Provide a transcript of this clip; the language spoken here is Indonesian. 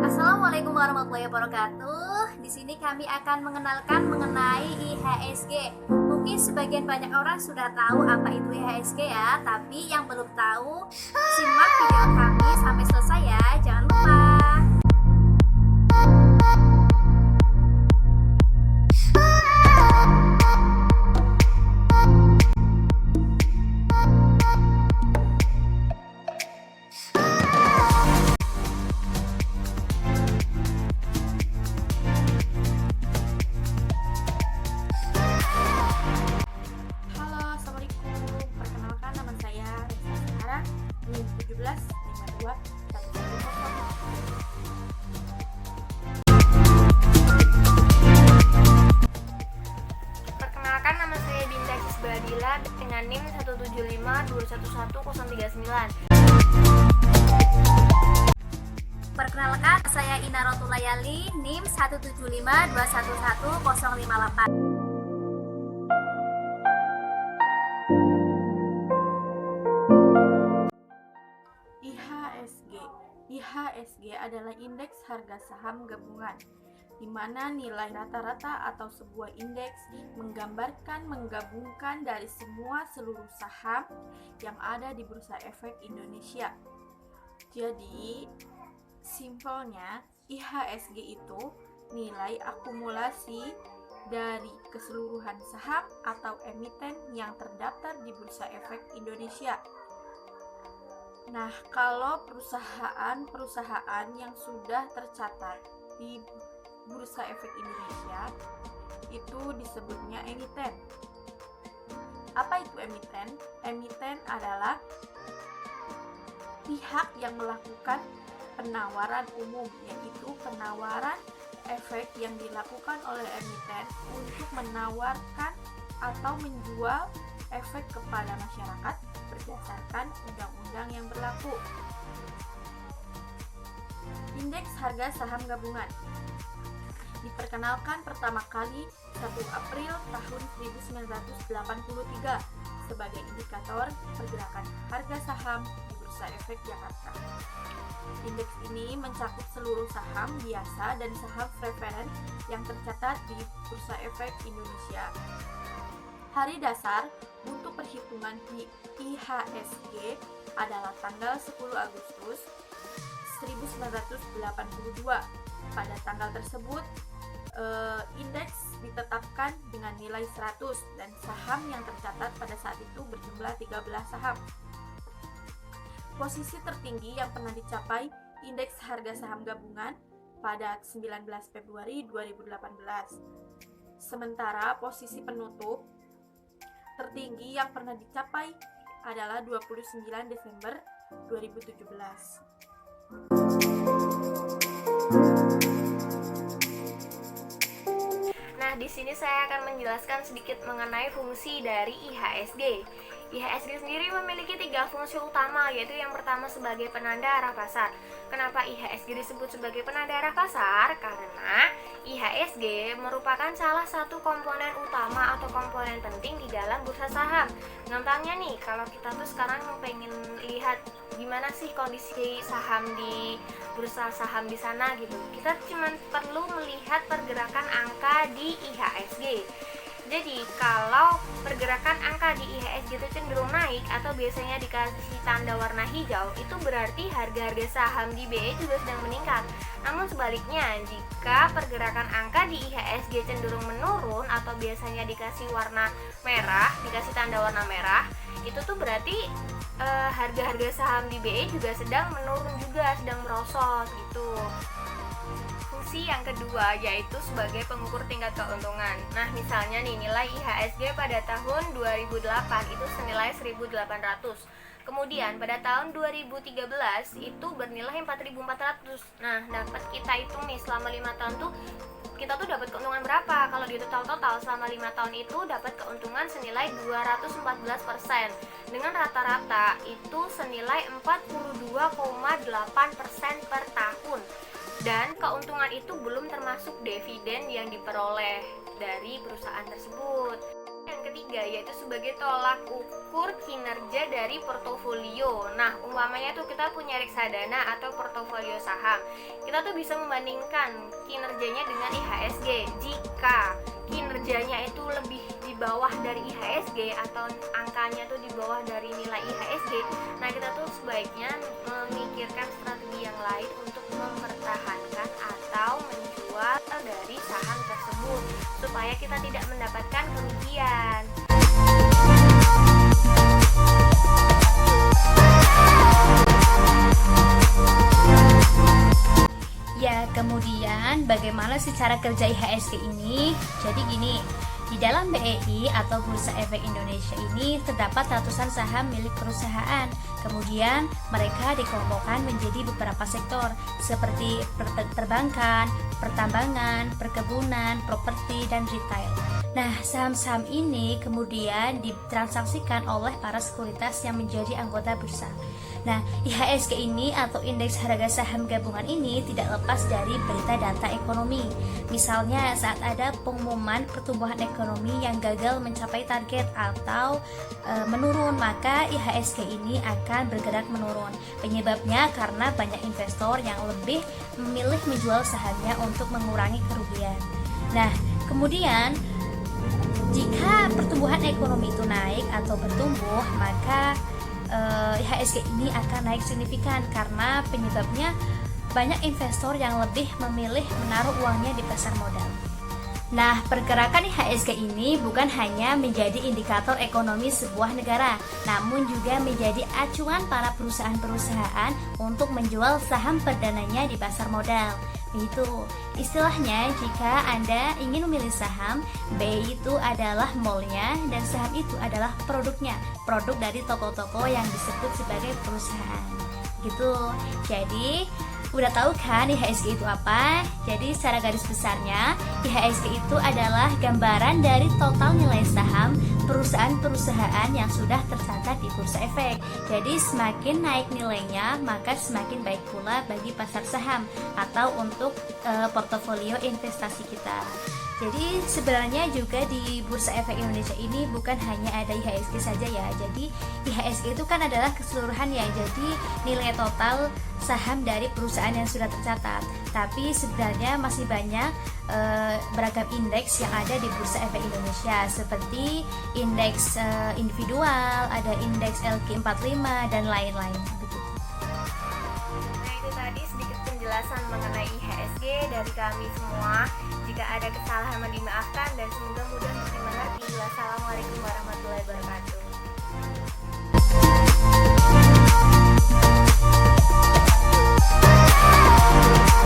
Assalamualaikum warahmatullahi wabarakatuh. Di sini kami akan mengenalkan mengenai IHSG. Mungkin sebagian banyak orang sudah tahu apa itu IHSG ya, tapi yang belum tahu, simak video kami sampai selesai ya. Jangan lupa. Halo, Assalamualaikum. Perkenalkan, nama saya Risa Sahara, NIM 1752 Perkenalkan, nama saya Dinda Cisbadila dengan NIM 175211039. Perkenalkan, saya Ina Rotulayali, NIM 175211058. IHSG adalah indeks harga saham gabungan, di mana nilai rata-rata atau sebuah indeks menggabungkan dari seluruh saham yang ada di Bursa Efek Indonesia. Jadi, simpelnya IHSG itu nilai akumulasi dari keseluruhan saham atau emiten yang terdaftar di Bursa Efek Indonesia. Nah, kalau perusahaan yang sudah tercatat di Bursa Efek Indonesia itu disebutnya emiten. Apa itu emiten? Emiten adalah pihak yang melakukan penawaran umum, yaitu penawaran efek yang dilakukan oleh emiten untuk menawarkan atau menjual efek kepada masyarakat berdasarkan undang-undang yang berlaku. Indeks harga saham gabungan diperkenalkan pertama kali 1 April tahun 1983 sebagai indikator pergerakan harga saham di Bursa Efek Jakarta. Indeks ini mencakup seluruh saham biasa dan saham preferen yang tercatat di Bursa Efek Indonesia. Hari dasar untuk perhitungan IHSG adalah tanggal 10 Agustus 1982. Pada tanggal tersebut, indeks ditetapkan dengan nilai 100 dan saham yang tercatat pada saat itu berjumlah 13 saham. Posisi tertinggi yang pernah dicapai indeks harga saham gabungan pada 19 Februari 2018. Sementara posisi penutup tertinggi yang pernah dicapai adalah 29 Desember 2017. Nah, di sini saya akan menjelaskan sedikit mengenai fungsi dari IHSG. IHSG sendiri memiliki 3 fungsi utama, yaitu yang pertama sebagai penanda arah pasar. Kenapa IHSG disebut sebagai penanda arah pasar? Karena IHSG merupakan salah satu komponen utama atau komponen penting di dalam bursa saham. Gampangnya nih, kalau kita tuh sekarang pengen lihat gimana sih kondisi saham di bursa saham di sana gitu, kita cuma perlu melihat pergerakan angka di IHSG. Jadi kalau pergerakan angka di IHSG itu cenderung naik atau biasanya dikasih tanda warna hijau, itu berarti harga-harga saham di BE juga sedang meningkat. Namun sebaliknya, jika pergerakan angka di IHSG cenderung menurun atau biasanya dikasih warna merah, dikasih tanda warna merah, itu tuh berarti harga-harga saham di BE juga sedang menurun juga, sedang merosot gitu. Fungsi yang kedua yaitu sebagai pengukur tingkat keuntungan. Nah, misalnya nih, nilai IHSG pada tahun 2008 itu senilai 1.800. Kemudian pada tahun 2013 itu bernilai 4.400. Nah, dapat kita hitung nih selama 5 tahun tuh kita tuh dapat keuntungan berapa? Kalau di total selama 5 tahun itu dapat keuntungan senilai 214% dengan rata-rata itu senilai 42,8% per tahun. Dan keuntungan itu belum termasuk dividen yang diperoleh dari perusahaan tersebut. Yang ketiga yaitu sebagai tolak ukur kinerja dari portofolio. Nah, umpamanya tuh kita punya reksadana atau portofolio saham. Kita tuh bisa membandingkan kinerjanya dengan IHSG. Jika kinerjanya itu lebih di bawah dari IHSG atau angkanya tuh di bawah dari nilai IHSG, nah kita tuh sebaiknya memikirkan strategi yang lain untuk mempertahankan atau menjual dari saham tersebut supaya kita tidak mendapatkan kerugian. Ya, kemudian bagaimana sih cara kerja IHSG ini? Jadi gini, di dalam BEI atau Bursa Efek Indonesia ini terdapat ratusan saham milik perusahaan. Kemudian mereka dikelompokkan menjadi beberapa sektor seperti perbankan, pertambangan, perkebunan, properti, dan retail. Nah, saham-saham ini kemudian ditransaksikan oleh para sekuritas yang menjadi anggota bursa. Nah, IHSG ini atau indeks harga saham gabungan ini tidak lepas dari berita data ekonomi. Misalnya saat ada pengumuman pertumbuhan ekonomi yang gagal mencapai target atau menurun, maka IHSG ini akan bergerak menurun. Penyebabnya karena banyak investor yang lebih memilih menjual sahamnya untuk mengurangi kerugian. Nah, kemudian jika pertumbuhan ekonomi itu naik atau bertumbuh, maka IHSG ini akan naik signifikan karena penyebabnya banyak investor yang lebih memilih menaruh uangnya di pasar modal. Nah, pergerakan IHSG ini bukan hanya menjadi indikator ekonomi sebuah negara, namun juga menjadi acuan para perusahaan-perusahaan untuk menjual saham perdananya di pasar modal. Itu istilahnya, jika Anda ingin memilih saham, B itu adalah mallnya dan saham itu adalah produknya, produk dari toko-toko yang disebut sebagai perusahaan. Gitu. Jadi udah tahu kan IHSG itu apa? Jadi secara garis besarnya, IHSG itu adalah gambaran dari total nilai saham perusahaan-perusahaan yang sudah tercatat di Bursa Efek. Jadi semakin naik nilainya, maka semakin baik pula bagi pasar saham atau untuk portofolio investasi kita. Jadi sebenarnya juga di Bursa Efek Indonesia ini bukan hanya ada IHSG saja ya. Jadi IHSG itu kan adalah keseluruhan ya. Jadi nilai total saham dari perusahaan yang sudah tercatat. Tapi sebenarnya masih banyak beragam indeks yang ada di Bursa Efek Indonesia, seperti indeks individual, ada indeks LQ45 dan lain-lain begitu. Nah, itu tadi sedikit penjelasan mengenai IHSG dari kami semua. Jika ada kesalahan mohon dimaafkan dan semoga mudah untuk dimengerti. Wassalamualaikum warahmatullahi wabarakatuh.